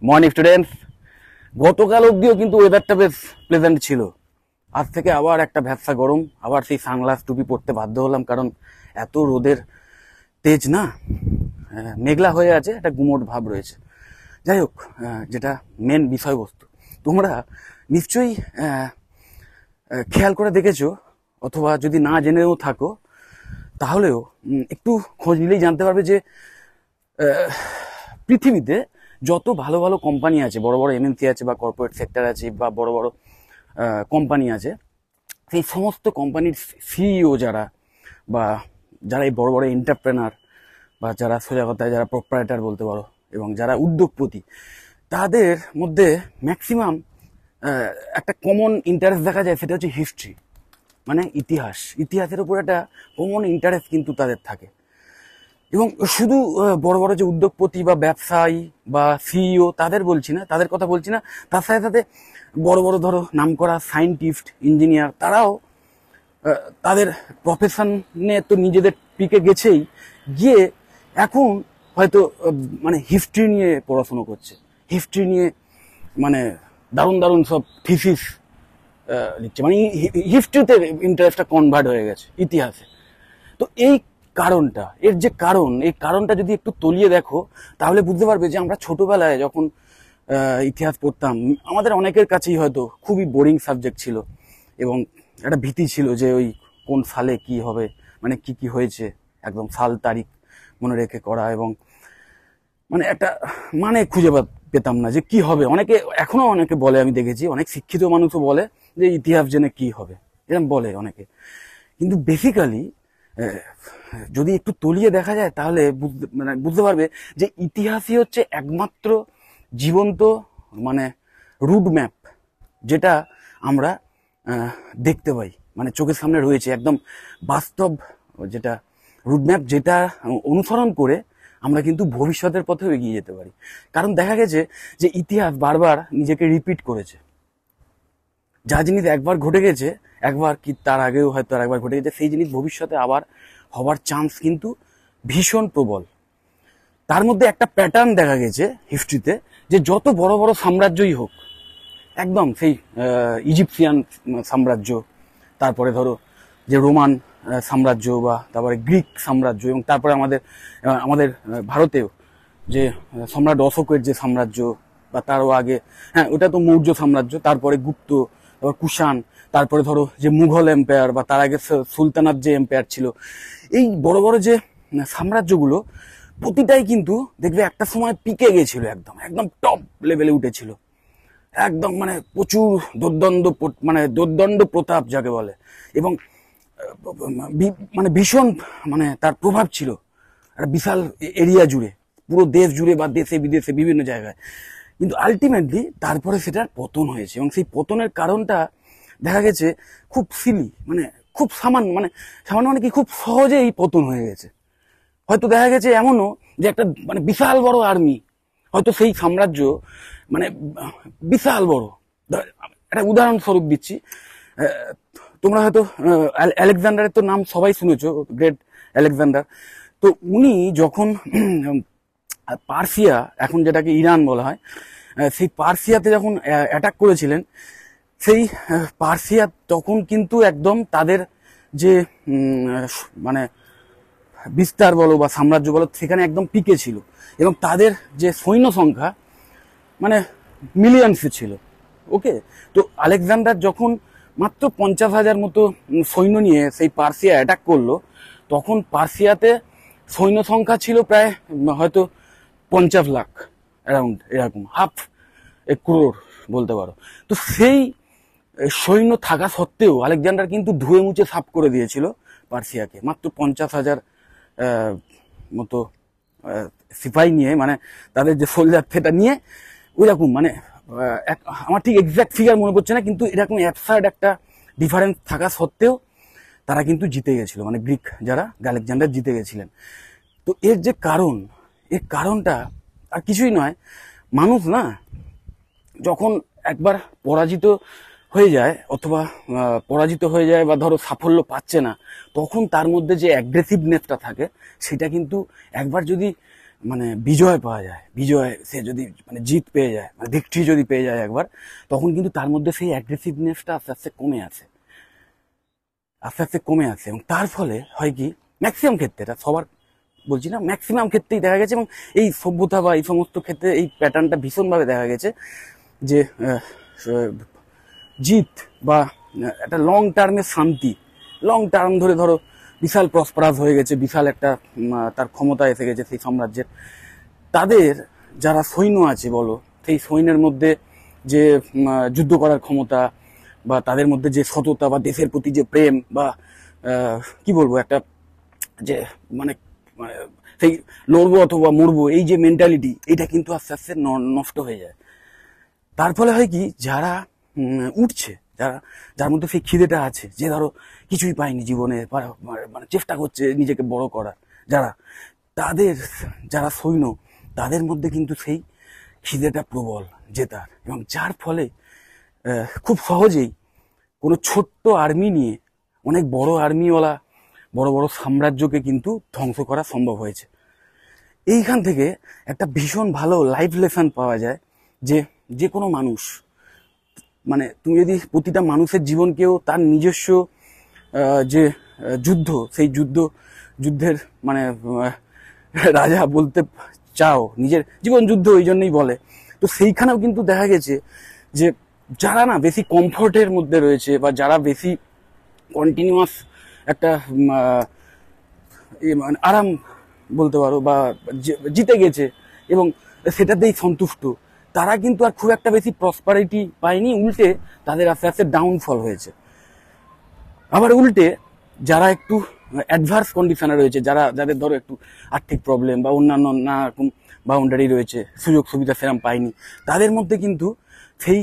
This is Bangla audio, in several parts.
Morning students. গতকাল অবধিও কিন্তু ওয়েদারটা বেশ প্লেজেন্ট ছিল। আজ থেকে আবার একটা ভ্যাপসা গরম, আবার সেই সানগ্লাস টুপি পরতে বাধ্য হলাম, কারণ এত রোদের তেজ না, মেঘলা হয়ে আছে, একটা গুমোট ভাব রয়েছে। যাই হোক, যেটা মেন বিষয়বস্তু, তোমরা নিশ্চয়ই খেয়াল করে দেখেছো, অথবা যদি না জেনেও থাকো তাহলেও একটু খোঁজ নিলেই জানতে পারবে যে পৃথিবীতে যত ভালো ভালো কোম্পানি আছে, বড় বড় এমএনসি আছে বা কর্পোরেট সেক্টর আছে বা বড় বড় কোম্পানি আছে, সেই সমস্ত কোম্পানির সিইও যারা, বা যারা এই বড় বড় এন্টারপ্রেনার, বা যারা সোজা কথায় যারা প্রোপ্রাইটার বলতে পারো, এবং যারা উদ্যোগপতি, তাদের মধ্যে ম্যাক্সিমাম একটা কমন ইন্টারেস্ট দেখা যায়, সেটা হচ্ছে হিস্ট্রি, মানে ইতিহাসের উপর একটা কমন ইন্টারেস্ট কিন্তু তাদের থাকে। এবং শুধু বড় বড় যে উদ্যোগপতি বা ব্যবসায়ী বা সিইও তাদের কথা বলছি না, তার সাথে সাথে বড় বড় ধরো নামকরা সায়েন্টিস্ট, ইঞ্জিনিয়ার, তারাও তাদের প্রফেশনে তো নিজেদের পিকে গেছেই, গিয়ে এখন হয়তো মানে হিস্ট্রি নিয়ে পড়াশোনা করছে, হিস্ট্রি নিয়ে মানে দারুণ দারুণ সব থিসিস লিখছে, মানে হিস্ট্রিতে ইন্টারেস্টটা কনভার্ট হয়ে গেছে ইতিহাসে। তো এই কারণটা যদি একটু তলিয়ে দেখো, তাহলে বুঝতে পারবে যে আমরা ছোটবেলায় যখন ইতিহাস পড়তাম, আমাদের অনেকের কাছেই হয়তো খুবই বোরিং সাবজেক্ট ছিল, এবং একটা ভীতি ছিল যে ওই কোন সালে কি হবে, মানে কি কি হয়েছে, একদম সাল তারিখ মনে রেখে করা, এবং মানে একটা মানে খুঁজে পেতাম না যে কি হবে। এখনো অনেকে বলে, আমি দেখেছি অনেক শিক্ষিত মানুষও বলে যে ইতিহাস জেনে কি হবে, এরকম বলে অনেকে। কিন্তু বেসিক্যালি যদি একটু তলিয়ে দেখা যায়, তাহলে বুঝতে পারবে যে ইতিহাসই হচ্ছে একমাত্র জীবন্ত মানে রুট ম্যাপ, যেটা আমরা দেখতে পাই, মানে চোখের সামনে রয়েছে একদম বাস্তব, যেটা রুট ম্যাপ, যেটা অনুসরণ করে আমরা কিন্তু ভবিষ্যতের পথেও এগিয়ে যেতে পারি। কারণ দেখা গেছে যে ইতিহাস বারবার নিজেকে রিপিট করেছে। যা জিনিস একবার ঘটে গেছে, একবার কি তার আগেও হয়তো আরেকবার ঘটে গেছে, সেই জিনিস ভবিষ্যতে আবার হওয়ার চান্স কিন্তু ভীষণ প্রবল। তার মধ্যে একটা প্যাটার্ন দেখা গেছে হিস্ট্রিতে, যে যত বড় বড় সাম্রাজ্যই হোক, একদম সেই ইজিপশিয়ান সাম্রাজ্য, তারপরে ধরো যে রোমান সাম্রাজ্য, বা তারপরে গ্রিক সাম্রাজ্য, এবং তারপরে আমাদের ভারতেও যে সম্রাট অশোকের যে সাম্রাজ্য, বা তারও আগে, হ্যাঁ ওটা তো মৌর্য সাম্রাজ্য, তারপরে গুপ্ত, তারপর কুষাণ, তারপরে ধরো যে মুঘল এম্পায়ার, বা তার আগে সুলতানাত যে এম্পায়ার ছিল, এই বড় বড় যে সাম্রাজ্যগুলো প্রতিটাই কিন্তু দেখবে একটা সময় পিকে গেছিল, একদম একদম টপ লেভেলে উঠেছিল, একদম মানে প্রচুর দোর্দণ্ড প্রতাপ যাকে বলে, এবং মানে ভীষণ মানে তার প্রভাব ছিল একটা বিশাল এরিয়া জুড়ে, পুরো দেশ জুড়ে বা দেশে বিদেশে বিভিন্ন জায়গায়। কিন্তু আলটিমেটলি তারপরে সেটার পতন হয়েছে, এবং সেই পতনের কারণটা দেখা গেছে খুব সিলি, মানে খুব সামান্য মানে কি খুব সহজেই পতন হয়ে গেছে। হয়তো দেখা গেছে এমনও যে একটা মানে বিশাল বড় আর্মি, হয়তো সেই সাম্রাজ্য মানে বিশাল বড়, একটা উদাহরণস্বরূপ দিচ্ছি, তোমরা হয়তো আলেকজান্ডারের তো নাম সবাই শুনেছো, গ্রেট আলেকজান্ডার। তো উনি যখন পার্সিয়া, এখন যেটাকে ইরান বলা হয়, সেই পার্সিয়াতে যখন অ্যাটাক করেছিলেন, সেই পার্সিয়া তখন কিন্তু একদম তাদের যে মানে বিস্তার বলো বা সাম্রাজ্য বলো, সেখানে একদম পিকে ছিল, এবং তাদের যে সৈন্য সংখ্যা মানে মিলিয়নসে ছিল। ওকে, তো আলেকজান্ডার যখন মাত্র 50,000 মতো সৈন্য নিয়ে সেই পার্সিয়া অ্যাটাক করলো, তখন পার্সিয়াতে সৈন্য সংখ্যা ছিল প্রায় হয়তো 50 লাখ, অ্যারাউন্ড এরকম, হাফ এ ক্রোর বলতে পারো। তো সেই সৈন্য থাকা সত্ত্বেও আলেকজান্ডার কিন্তু ধুয়ে মুছে সাফ করে দিয়েছিল পার্সিয়াকে, মাত্র 50,000 মতো সিপাহী নিয়ে, মানে তাদের যে সোলজার সেটা নিয়ে, ওই রকম মানে আমার ঠিক এক্সাক্ট ফিগার মনে পড়ছে না, কিন্তু এরকম অ্যাবসার্ড একটা ডিফারেন্স থাকা সত্ত্বেও তারা কিন্তু জিতে গেছিল, মানে গ্রিক যারা, আলেকজান্ডার জিতে গেছিলেন। তো এর যে কারণটা আর কিছুই নয়, মানুষ না যখন একবার পরাজিত হয়ে যায়, অথবা বা ধরো সাফল্য পাচ্ছে না, তখন তার মধ্যে যে অ্যাগ্রেসিভনেসটা থাকে, সেটা কিন্তু একবার যদি মানে বিজয় পাওয়া যায়, বিজয় সে যদি মানে জিত পেয়ে যায়, মানে ভিক্টরি যদি পেয়ে যায় একবার, তখন কিন্তু তার মধ্যে সেই অ্যাগ্রেসিভনেসটা আস্তে আস্তে কমে আসে, আস্তে আস্তে কমে আসে। এবং তার ফলে হয় কি, ম্যাক্সিমাম ক্ষেত্রে, এটা সবার বলছি না, ম্যাক্সিমাম ক্ষেত্রেই দেখা গেছে, এবং এই সভ্যতা বা এই সমস্ত ক্ষেত্রে এই প্যাটার্নটা ভীষণভাবে দেখা গেছে যে জিত বা একটা লং টার্মের শান্তি, লং টার্ম ধরে ধরো বিশাল প্রসপারাস হয়ে গেছে, বিশাল একটা তার ক্ষমতা এসে গেছে সেই সাম্রাজ্যের, তাদের যারা সৈন্য আছে বলো, সেই সৈন্যের মধ্যে যে যুদ্ধ করার ক্ষমতা বা তাদের মধ্যে যে সততা বা দেশের প্রতি যে প্রেম বা কি বলবো একটা যে মানে মানে সেই লড়বো অথবা মরবো এই যে মেন্টালিটি, এটা কিন্তু আস্তে আস্তে নষ্ট হয়ে যায়। তার ফলে হয় কি, যারা উঠছে, যারা যার মধ্যে সেই খিদেটা আছে, যে ধরো কিছুই পায়নি জীবনে, মানে চেষ্টা করছে নিজেকে বড় করার, যারা তাদের যারা সৈন্য, তাদের মধ্যে কিন্তু সেই খিদেটা প্রবল জেতার, এবং যার ফলে খুব সহজেই কোনো ছোট্ট আর্মি নিয়ে অনেক বড় আর্মিওয়ালা বড় বড় সাম্রাজ্যকে কিন্তু ধ্বংস করা সম্ভব হয়েছে। এইখান থেকে একটা ভীষণ ভালো লাইফ লেসন পাওয়া যায় যে যে কোনো মানুষ, মানে তুমি যদি প্রতিটা মানুষের জীবনকেও তার নিজস্ব যে যুদ্ধ, সেই যুদ্ধের মানে রাজা বলতে চাও, নিজের জীবন যুদ্ধ ওই জন্যই বলে, তো সেইখানেও কিন্তু দেখা গেছে যে যারা না বেশি কমফোর্টের মধ্যে রয়েছে বা যারা বেশি কন্টিনিউয়াস একটা মানে আরাম বলতে পারো বা জিতে গেছে এবং সেটাতেই সন্তুষ্ট, তারা কিন্তু আর খুব একটা বেশি প্রসপারিটি পায়নি, উল্টে তাদের আস্তে আস্তে ডাউনফল হয়েছে। আবার উল্টে যারা একটু অ্যাডভার্স কন্ডিশনে রয়েছে, যাদের ধরো একটু আর্থিক প্রবলেম বা অন্যান্য নানা রকম বাউন্ডারি রয়েছে, সুযোগ সুবিধা সেরকম পায়নি, তাদের মধ্যে কিন্তু সেই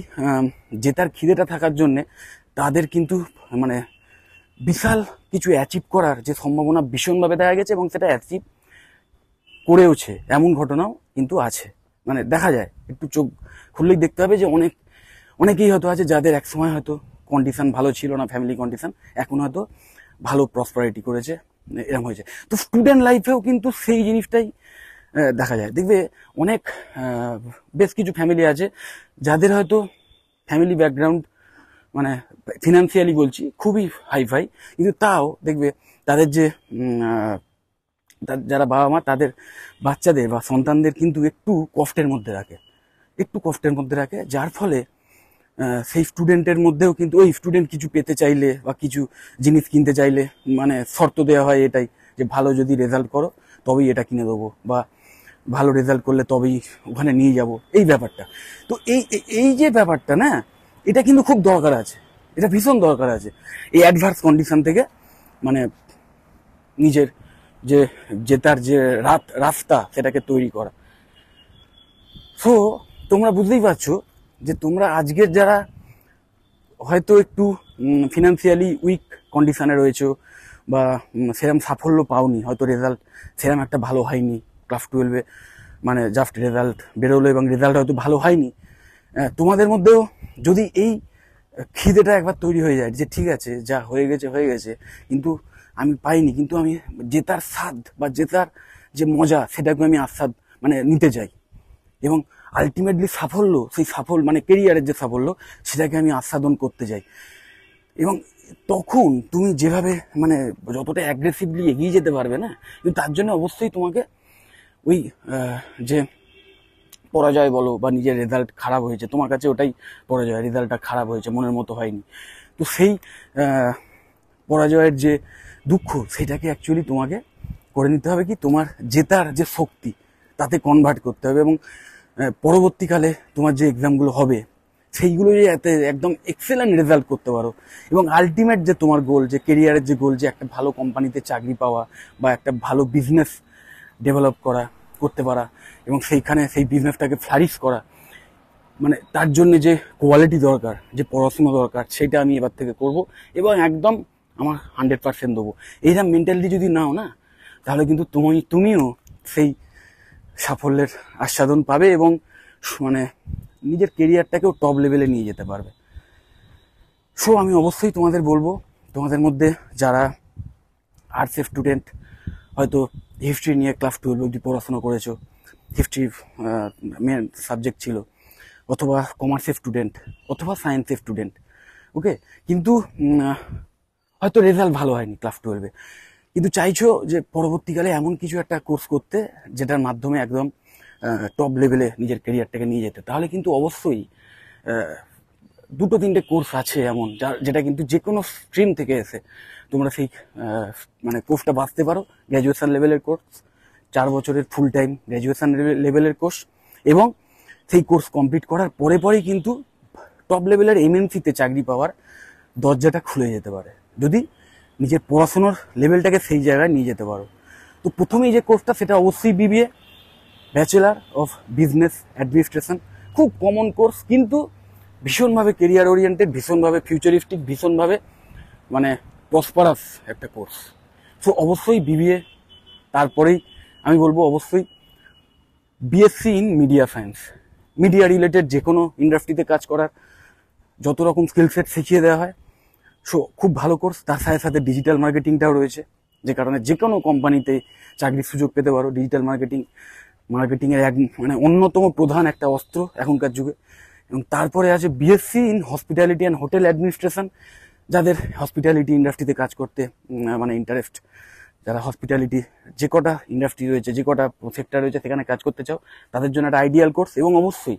জেতার খিদেটা থাকার জন্যে তাদের কিন্তু মানে বিশাল কিছু অ্যাচিভ করার যে সম্ভাবনা ভীষণভাবে দেখা গেছে, এবং সেটা অ্যাচিভ করেওছে, এমন ঘটনাও কিন্তু আছে। মানে দেখা যায়, একটু চোখ খুললেই দেখতে হবে যে অনেকেই হয়তো আছে যাদের একসময় হয়তো কন্ডিশন ভালো ছিল না, ফ্যামিলি কন্ডিশন, এখন হয়তো ভালো প্রসপারিটি করেছে, এরকম হয়েছে। তো স্টুডেন্ট লাইফেও কিন্তু সেই জিনিসটাই দেখা যায়। দেখবে অনেক বেশ কিছু ফ্যামিলি আছে যাদের হয়তো ফ্যামিলি ব্যাকগ্রাউন্ড মানে ফিনান্সিয়ালি বলছি খুবই হাইফাই, কিন্তু তাও দেখবে তাদের যে যারা বাবা মা তাদের বাচ্চাদের বা সন্তানদের কিন্তু একটু কষ্টের মধ্যে রাখে, একটু কষ্টের মধ্যে রাখে, যার ফলে সেই স্টুডেন্টের মধ্যেও কিন্তু ওই স্টুডেন্ট কিছু পেতে চাইলে বা কিছু জিনিস কিনতে চাইলে মানে শর্ত দেওয়া হয় এটাই, যে ভালো যদি রেজাল্ট করো তবেই এটা কিনে দেবো, বা ভালো রেজাল্ট করলে তবেই ওখানে নিয়ে যাব, এই ব্যাপারটা। তো এই যে ব্যাপারটা না, এটা কিন্তু খুব দরকার আছে, এটা ভীষণ দরকার আছে এই অ্যাডভার্স কন্ডিশন থেকে মানে নিজের যে জেতার যে রাস্তা সেটাকে তৈরি করা। সো তোমরা বুঝতেই পারছো যে তোমরা আজকের যারা হয়তো একটু ফিনান্সিয়ালি উইক কন্ডিশনে রয়েছো বা সেরকম সাফল্য পাওনি, হয়তো রেজাল্ট সেরকম একটা ভালো হয়নি, ক্লাস 12-এ মানে জাস্ট রেজাল্ট বেরোলো এবং রেজাল্ট হয়তো ভালো হয়নি, তোমাদের মধ্যেও যদি এই খিদেটা একবার তৈরি হয়ে যায় যে ঠিক আছে যা হয়ে গেছে হয়ে গেছে, কিন্তু আমি পাইনি, কিন্তু আমি জেতার স্বাদ বা জেতার যে মজা সেটাকে আমি আস্বাদ মানে নিতে চাই, এবং আলটিমেটলি সাফল্য, সেই সাফল্য মানে কেরিয়ারের যে সাফল্য সেটাকে আমি আস্বাদন করতে চাই। এবং তখন তুমি যেভাবে মানে যতটা অ্যাগ্রেসিভলি এগিয়ে যেতে পারবে না, কিন্তু তার জন্য অবশ্যই তোমাকে ওই যে পরাজয় বলো বা নিজের রেজাল্ট খারাপ হয়েছে, তোমার কাছে ওটাই পরাজয়, রেজাল্টটা খারাপ হয়েছে, মনের মতো হয়নি, তো সেই পরাজয়ের যে দুঃখ সেটাকে অ্যাকচুয়ালি তোমাকে করে নিতে হবে কি, তোমার জেতার যে শক্তি তাতে কনভার্ট করতে হবে, এবং পরবর্তীকালে তোমার যে এক্সামগুলো হবে সেইগুলো যাতে একদম এক্সেলেন্ট রেজাল্ট করতে পারো, এবং আলটিমেট যে তোমার গোল, যে কেরিয়ারের যে গোল, যে একটা ভালো কোম্পানিতে চাকরি পাওয়া বা একটা ভালো বিজনেস ডেভেলপ করতে পারা এবং সেইখানে সেই বিজনেসটাকে ফ্লারিশ করা, মানে তার জন্য যে কোয়ালিটি দরকার, যে পড়াশোনা দরকার, সেটা আমি এবার থেকে করব এবং একদম আমার 100% দেবো। এইরকম মেন্টালিটি যদি নাও না, তাহলে কিন্তু তুমিও সেই সাফল্যের আস্বাদন পাবে এবং মানে নিজের কেরিয়ারটাকেও টপ লেভেলে নিয়ে যেতে পারবে। সো আমি অবশ্যই তোমাদের বলবো, তোমাদের মধ্যে যারা আর্টসের স্টুডেন্ট, হয়তো হিস্ট্রি নিয়ে ক্লাস 12 অবধি পড়াশোনা করেছো, হিস্ট্রি মেন সাবজেক্ট ছিল, অথবা কমার্সের স্টুডেন্ট, অথবা সায়েন্সের স্টুডেন্ট, ওকে। কিন্তু হয়তো রেজাল্ট ভালো হয়নি ক্লাস 12-এ, কিন্তু চাইছো যে পরবর্তীকালে এমন কিছু একটা কোর্স করতে যেটার মাধ্যমে একদম টপ লেভেলে নিজের ক্যারিয়ারটাকে নিয়ে যেতে, তাহলে কিন্তু অবশ্যই 2-3টে কোর্স আছে এমন যেটা কিন্তু যে কোনো স্ট্রিম থেকে এসে তোমরা সেই মানে কোর্সটা বাঁচতে পারো। গ্র্যাজুয়েশন লেভেলের কোর্স, 4 বছরের ফুল টাইম গ্র্যাজুয়েশন লেভেলের কোর্স, এবং সেই কোর্স কমপ্লিট করার পরে পরেই কিন্তু টপ লেভেলের এমএনসিতে চাকরি পাওয়ার দরজাটা খুলে যেতে পারে, যদি নিজের পড়াশোনার লেভেলটাকে সেই জায়গায় নিয়ে যেতে পারো। তো প্রথমেই যে কোর্সটা সেটা অবশ্যই BBA, bachelor of business administration. খুব কমন কোর্স, কিন্তু ভীষণভাবে কেরিয়ার ওরিয়েন্টেড, ভীষণভাবে ফিউচারিস্টিক, ভীষণভাবে মানে প্রসপারাস একটা কোর্স। সো অবশ্যই বিবিএ, তারপরেই আমি বলবো অবশ্যই BSc in media science. Media related যে কোনো ইন্ডাস্ট্রিতে কাজ করার যত রকম স্কিল সেট শিখিয়ে দেওয়া হয়। সো খুব ভালো কোর্স। তার সাথে সাথে ডিজিটাল মার্কেটিংটাও রয়েছে, যে কারণে যে কোনো কোম্পানিতে চাকরির সুযোগ পেতে পারো। ডিজিটাল মার্কেটিংয়ের এক মানে অন্যতম প্রধান একটা অস্ত্র এখনকার যুগে। এবং তারপরে আছে BSc in hospitality and hotel administration. যাদের হসপিটালিটি ইন্ডাস্ট্রিতে কাজ করতে মানে ইন্টারেস্ট, যারা হসপিটালিটি যে কটা ইন্ডাস্ট্রি রয়েছে, যে কটা সেক্টর রয়েছে সেখানে কাজ করতে চাও, তাদের জন্য একটা আইডিয়াল কোর্স। এবং অবশ্যই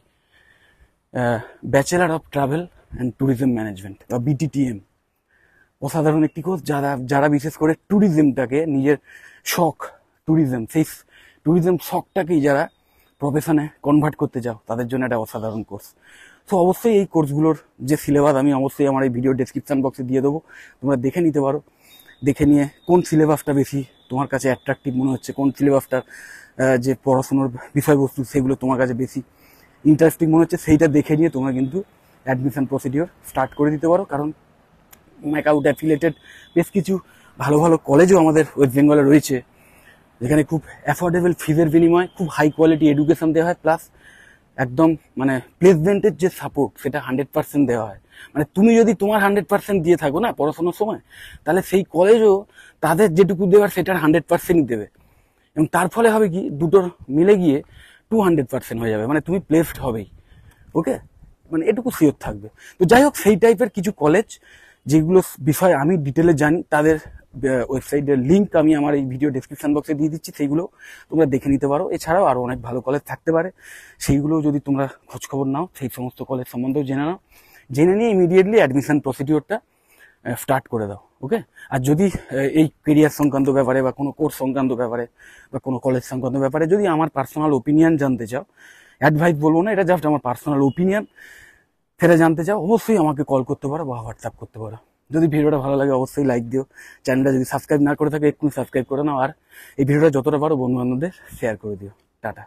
bachelor of travel and tourism management বা বিটিটিএম, অসাধারণ একটি কোর্স। যারা বিশেষ করে ট্যুরিজমটাকে নিজের শখ, সেই ট্যুরিজম শখটাকেই যারা প্রফেশনে কনভার্ট করতে চাও, তাদের জন্য একটা অসাধারণ কোর্স। তো অবশ্যই এই কোর্সগুলোর যে সিলেবাস আমি অবশ্যই আমার এই ভিডিও ডেসক্রিপশন বক্সে দিয়ে দেবো, তোমরা দেখে নিতে পারো। দেখে নিয়ে কোন সিলেবাসটা বেশি তোমার কাছে অ্যাট্রাকটিভ মনে হচ্ছে, কোন সিলেবাসটার যে পড়াশোনার বিষয়বস্তু সেগুলো তোমার কাছে বেশি ইন্টারেস্টিং মনে হচ্ছে, সেইটা দেখে নিয়ে তোমরা কিন্তু অ্যাডমিশন প্রসিডিওর স্টার্ট করে দিতে পারো। কারণ ম্যাকআউট অ্যাফিলিয়েটেড বেশ কিছু ভালো ভালো কলেজও আমাদের ওয়েস্ট বেঙ্গলে রয়েছে, যেখানে খুব অ্যাফোর্ডেবল ফিজের বিনিময়ে খুব হাই কোয়ালিটি এডুকেশন দেওয়া হয়, প্লাস একদম মানে প্লেসমেন্টের যে সাপোর্ট সেটা 100% দেওয়া হয়। মানে তুমি যদি তোমার 100% দিয়ে থাকো না পড়াশোনার সময়, তাহলে সেই কলেজও তাদের যেটুকু দেওয়ার সেটার 100%ই দেবে। এবং তার ফলে হবে কি, দুটোর মিলে গিয়ে 200% হয়ে যাবে, মানে তুমি প্লেসড হবেই। ওকে, মানে এটুকু সিওর থাকবে। তো যাই হোক, সেই টাইপের কিছু কলেজ যেগুলো বিষয়ে আমি ডিটেলে জানি, তাদের ওয়েবসাইটের লিঙ্ক আমি আমার এই ভিডিও ডেসক্রিপশন বক্সে দিয়ে দিচ্ছি, সেইগুলো তোমরা দেখে নিতে পারো। এছাড়াও আরও অনেক ভালো কলেজ থাকতে পারে, সেইগুলো যদি তোমরা খোঁজখবর নাও, সেই সমস্ত কলেজ সম্বন্ধেও জেনে নাও। জেনে নিয়ে ইমিডিয়েটলি অ্যাডমিশন প্রসিডিওরটা স্টার্ট করে দাও। ওকে, আর যদি এই কেরিয়ার সংক্রান্ত ব্যাপারে বা কোনো কোর্স সংক্রান্ত ব্যাপারে বা কোনো কলেজ সংক্রান্ত ব্যাপারে যদি আমার পার্সোনাল ওপিনিয়ন জানতে চাও, অ্যাডভাইস বলবো না, এটা জাস্ট আমার পার্সোনাল ওপিনিয়ন, সেটা জানতে চাও, অবশ্যই আমাকে কল করতে পারো বা হোয়াটসঅ্যাপ করতে পারো। যদি ভিডিওটা ভালো লাগে অবশ্যই লাইক দিও। চ্যানেলটা যদি সাবস্ক্রাইব না করে থাকে এক্ষুনি সাবস্ক্রাইব করে নাও, আর এই ভিডিওটা যতটা পারো বন্ধু বান্ধবদের শেয়ার করে দিও। টাটা।